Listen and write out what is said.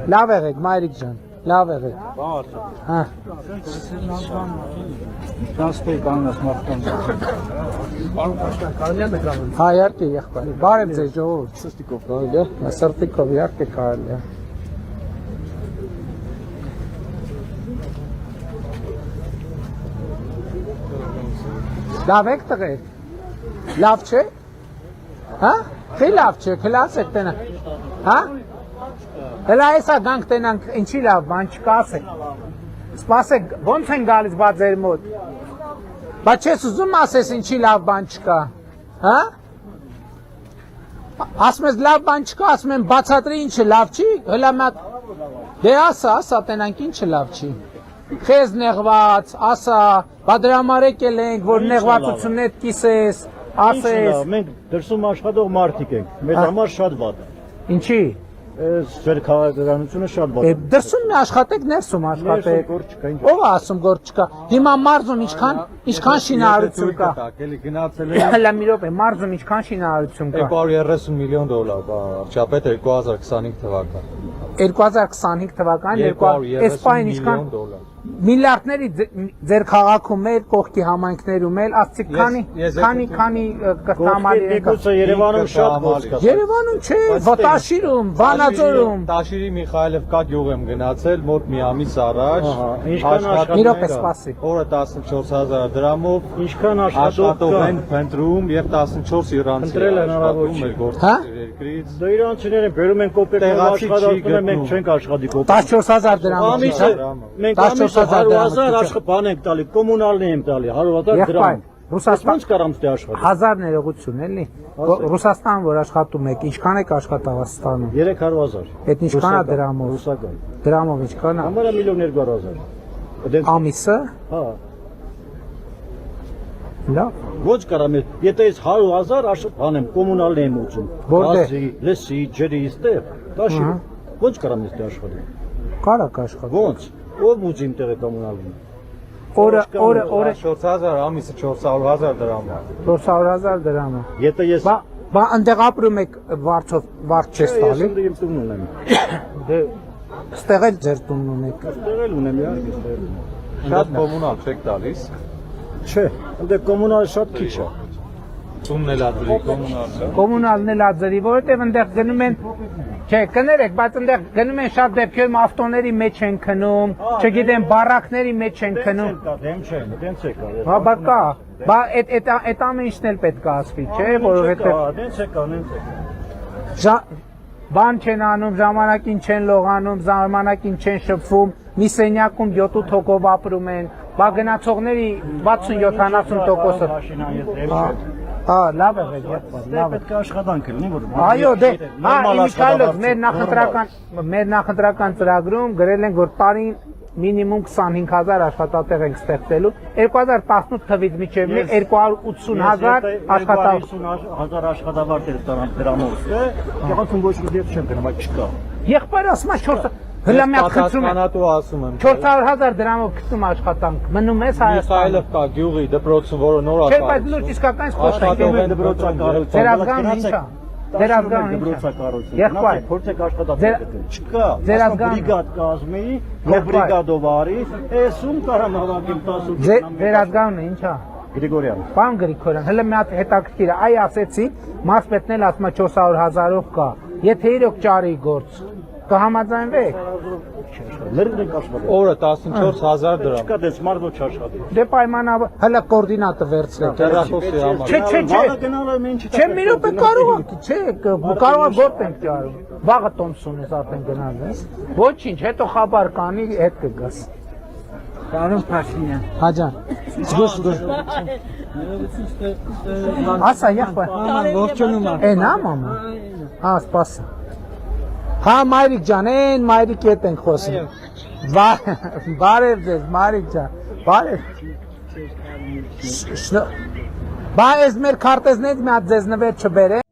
Լավ եղեք, մայրիկ ջան, լավ եղեք։ Հա։ Հա, իհարկե, եղբայր։ Բարև ձեզ ժողովուրդ։ Սրտիկով կարելի է։ Սրտիկով իհարկե կարելի է։ Լավ եք տղեր։ Լավ չէ։ Հա։ Խի լավ չէ, քլասեք տենա։ Հա։ Հələ այսա գանք տենանք, ինչի լավ, բան չկա ասեք։ Սպասեք, ոնց են գալիս բա ձեր մոտ։ Բա չես ուզում ասես ինչի լավ բան չկա։ Հա։ Ասում ես լավ բան չկա, ասում եմ բացատրի ինչը լավ չի, հələ մատ։ Դե ասա տենանք ինչը լավ չի։ Խեզ նեղված, ասա, բա դրա համար եկել ենք, որ նեղվածություններ կիսես, ասես։ Մենք դրսում աշխատող մարդիկ ենք, մեր համար շատ վատ է։ Ինչի։ Ձեր քաղաքականությունը շատ վատ է։ Դրսում մի աշխատեք, ներսում աշխատեք։ Ով է ասում գործ չկա։ Հիմա մարզում ինչքան շինարարություն կա։ Հələ մի րոպե, մարզում ինչքան շինարարություն կա։ $230 միլիոն, վարչապետ 2025 թվական։ 2025 թվական, այս պայն ինչքան միլիարդների ձեր քաղաքում էլ, կողքի համայնքներում էլ, ասցիկ քանի կստամարի եկա։ Երևանում շատ գործ կա։ Երևանում չէ, Վտաշիրում, Վանաձորում։ Տաշիրի Միխայելովկա գյուղ եմ գնացել, մոտ մի ամիս առաջ։ Մի րոպե սպասի։ Օրը 14000 դրամով, ինչքան աշխատող են փնտրում եւ 14 իրանցի աշխատում մեր գործերի երկրից։ Դա իրանցիներ են բերում են կոպերտիվ աշխատում են, մենք չենք աշխատի կոպերտիվ։ 14000 դրամով։ Մենք ամիսը 100,000 աշխատան ենք տալի, կոմունալն եմ տալի, 100,000 դրամ։ Ռուսաստան կարամ ստե աշխատի։ 1000 ներողություն էլի։ Ռուսաստան որ աշխատում եք, ինչքան եք աշխատав Հայաստանում։ 300,000։ Այդ ինչքան է դրամով։ Ռուսական։ Դրամով ինչքան է։ Համարը 1,200,000։ Ամիսը։ Հա։ Լավ։ Ոչ կարամ եմ, եթե ես 100,000 աշխատան եմ, կոմունալն եմ ուծում։ Գազի, լսի, ջրի ստեղ։ Դաշի։ Ոչ կարամ ես դե աշխատի։ Կարակ աշխատի։ Ոնց։ Ով ուծիմ տեղը կոմունալին։ Օրը 4000 ամիսը 400,000 դրամ։ 400,000 դրամ։ Եթե ես Բա այնտեղ ապրում եք վարձ չես տալի։ Ես իմ տունն ունեմ։ Դե ստեղ էլ ձեր տունն ունեք։ Ստեղ էլ ունեմ, իհարկե ստեղ։ Շատ կոմունալ չեք տալիս։ Չէ, այնտեղ կոմունալը շատ քիչ է։ Տունն էլ ադրի կոմունալը։ Կոմունալն էլ ադրի, որովհետև այնտեղ գնում են Չէ, կներեք, բայց այնտեղ գնում են շատ դեպքերում ավտոների մեջ են քնում, չգիտեմ, բառակների մեջ են քնում։ Դեմ չէ, դենց է կա։ Հա, բա կա։ Բա այդ ամեն ինչն էլ պետք է ասվի, չէ, որովհետև դենց է կա։ Բան չեն անում, ժամանակին չեն լողանում, ժամանակին չեն շփվում, մի սենյակում 7-8 հոգով ապրում են, բա գնացողների 60-70%-ը Հա, լավ է, լավ է։ Պետք է աշխատանք լինի, որ Այո, դե, հա, Միքայելով, մեր նախընտրական ծրագրում գրել են, որ տարին մինիմում 25000 աշխատատեղ ենք ստեղծելու, 2018 թվից մինչև 280,000 աշխատավարձ։ 250,000 աշխատավարձ դրամով է, եղածուն ոչ մի դեպք չեմ գնում, բայց չկա։ Եղբայրը ասում է 4 Հլա մի խնդրում եմ 400,000 դրամով գտնում աշխատանք մնում ես Հայաստանում Միխայելովկա գյուղի դպրոցում որը նոր Չէ, բայց լուրջ իսկական խոսենք դպրոցակառույց Ձեր ազգանունը ինչա Ձեր ազգանունը դպրոցակառույց Եղբայր փորձեք աշխատատեղ չկա Ձեր ազգանունը բրիգադ կազմի բրիգադով արի էսում կարամ հավաքեմ 10 Ձեր ազգանունը ինչա Գրիգորյան Պարոն Գրիգորյան հələ մի հատ հետաքրքիր է այ ասեցի մարզպետն էլ ասում է 400,000-ով կա եթե իրոք ճարի գործ Կհամաձայնվեք Լրիվ ենք աշխատել Օրը 14000 դրամ Չկա դες մարդ ոչ աշխատի Դե պայմանավոր հələ կոորդինատը վերցրեք Տեղախոսի համար Չէ Չէ մի րոպե կարող եք չէ կարող է գործ ենք ճարում Վաղը տոմս ունես արդեն գնալ ես Ոչինչ հետո խաբար կանի հետ կգաս Պարոն Փաշինյան Հաջան Զգուշ Ասա եղբայր Ողջունում եմ Էնա մամա Հա սպասա Հա մայրիկ ջան, են մայրիկ հետ ենք խոսում Բարև ձեզ, մայրիկ ջան Բարև Բա ես մեր քարտեզներից մի հատ ձեզ նվեր չբերեմ